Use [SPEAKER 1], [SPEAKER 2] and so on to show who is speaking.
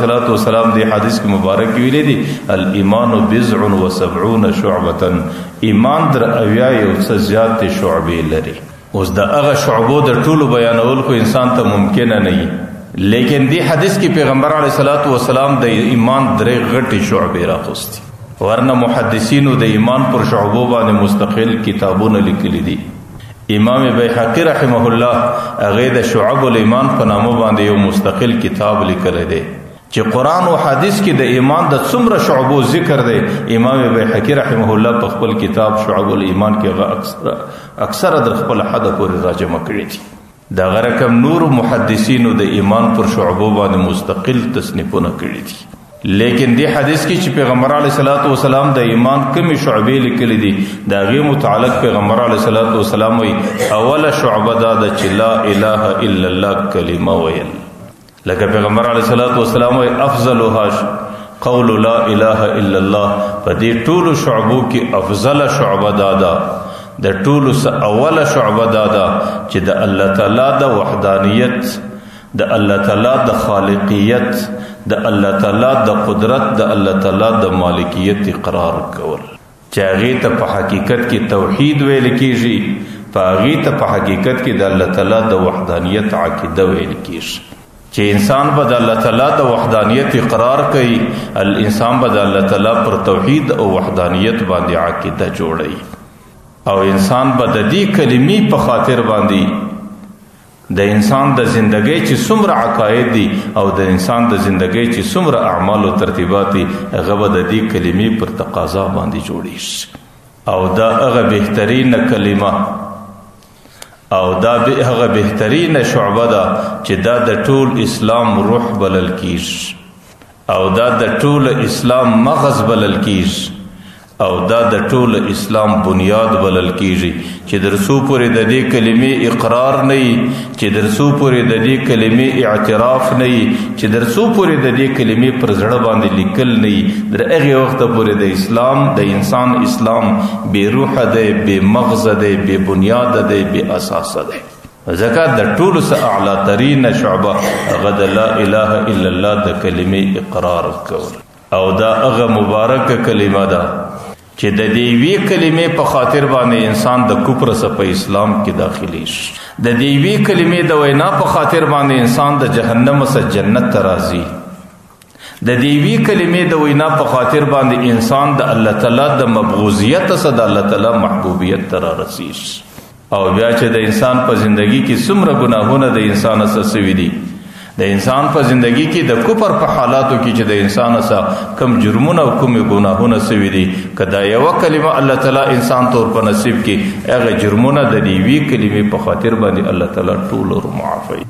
[SPEAKER 1] علیه السلام دی حدیث کی مبارک ویلی دی الایمان بضع و 70 شعبه، ایمان در اویا یو څه زیات شعبې لري. اوس د هغه شعبو د ټولو بیانول خو انسان ته ممکن نه وي، لیکن دی حدیث کی پیغمبر علیه السلام د ایمان درې غټي شعبې راخوستي، ورنه محدثینو د ایمان پر شعبو باندې مستقل کتابونه لیکلي دي. امام بیهقی رحمه الله هغه د شعب الایمان په نامه باندې یو مستقل کتاب لیکلی دی چې قرآن او حدیث کې د ایمان د څومره شعبو ذکر دی. امام بیهقی رحمه الله په خپل کتاب شعب الایمان کې اکثره در خپل حد پورې راجمع کړي دي. دا غرکم نور محدثینو د ایمان پر شعبو باندې مستقل تصنیفونه کړي دي. لیکن دی حدیث کی چې پیغمبر علیه السلام د ایمان کمی شعبې لیکلي دي، دا غي متعلق پیغمبر علیه السلام وی اوله شعبه دا د چې لا اله الا الله کلمه ویل. لکه پیغمبر علیه السلام وی افضلها قول لا اله الا الله. په دې ټولو شعبو کې افضل شعبه دا د ټولو اوله شعبه دا چې د الله تعالی د وحدانیت، د الله تعالی د خالقیت، د الله تعالی د قدرت، د الله تعالی د مالکیت اقرار کول، چې هغه ته په حقیقت کې توحید ویل کیږي، په هغه ته په حقیقت کې د الله تعالی د وحدانیت عقیده ویل کیږي. چې انسان به د الله تعالی د وحدانیت اقرار کوي، الانسان به د الله تعالی پر توحید او وحدانیت باندې عقیده جوړي، او انسان به د دې کلمې په خاطر باندې د انسان د زندګۍ چې څومره عقاید دي او د انسان د زندګۍ چې څومره اعمال او ترتیبات دي، هغه به د دې کلمې پر تقاضا باندې جوړیږي. او دا هغه بهترینه کلمه او دا هغه بهترینه شعبه ده چې دا د ټول اسلام روح بلل کیږي، او دا د ټول اسلام مغز بلل کیږي، او دا د ټول اسلام بنیاد بلل کیږي. چې درسو پورې د دې کلمې اقرار نه وي، چې درسو پورې د دې کلمې اعتراف نه وي، چې درسو پورې د دې کلمې پر زړه باندې لیکل نه وي، در هغه وخت پورې د اسلام د انسان اسلام بې روح دی، بې مغز دی، بې بنیاد دی، بې اساس دی. ځکه د ټولو څخه اعلی ترین شعبه هغه د لا اله الا الله د کلمې اقرار کول، او دا هغه مبارکه کلمه ده چې د دې وی کلمې په خاطر باندې انسان د کفر څخه په اسلام کې داخلي شي، د دې وی کلمې د وینا په خاطر باندې انسان د جهنم څخه جنت ته راځي، د دې وی کلمې د وینا په خاطر باندې انسان د الله تعالی د مبغوزیت څخه د الله تعالی محبوبیت ته رسیږي. او بیا چې د انسان په ژوندۍ کې څومره ګناهونه د انسان سره سوي دي، د انسان په زندگی کې د کفر په حالاتو کې چې د انسان سره کم جرمونه او کوم ګناهونه سوي دي، کدا یو کلمه الله تعالی انسان تور په نصیب کې هغه جرمونه د دې وی کلمې په خاطر باندې الله تعالی ټول معافي.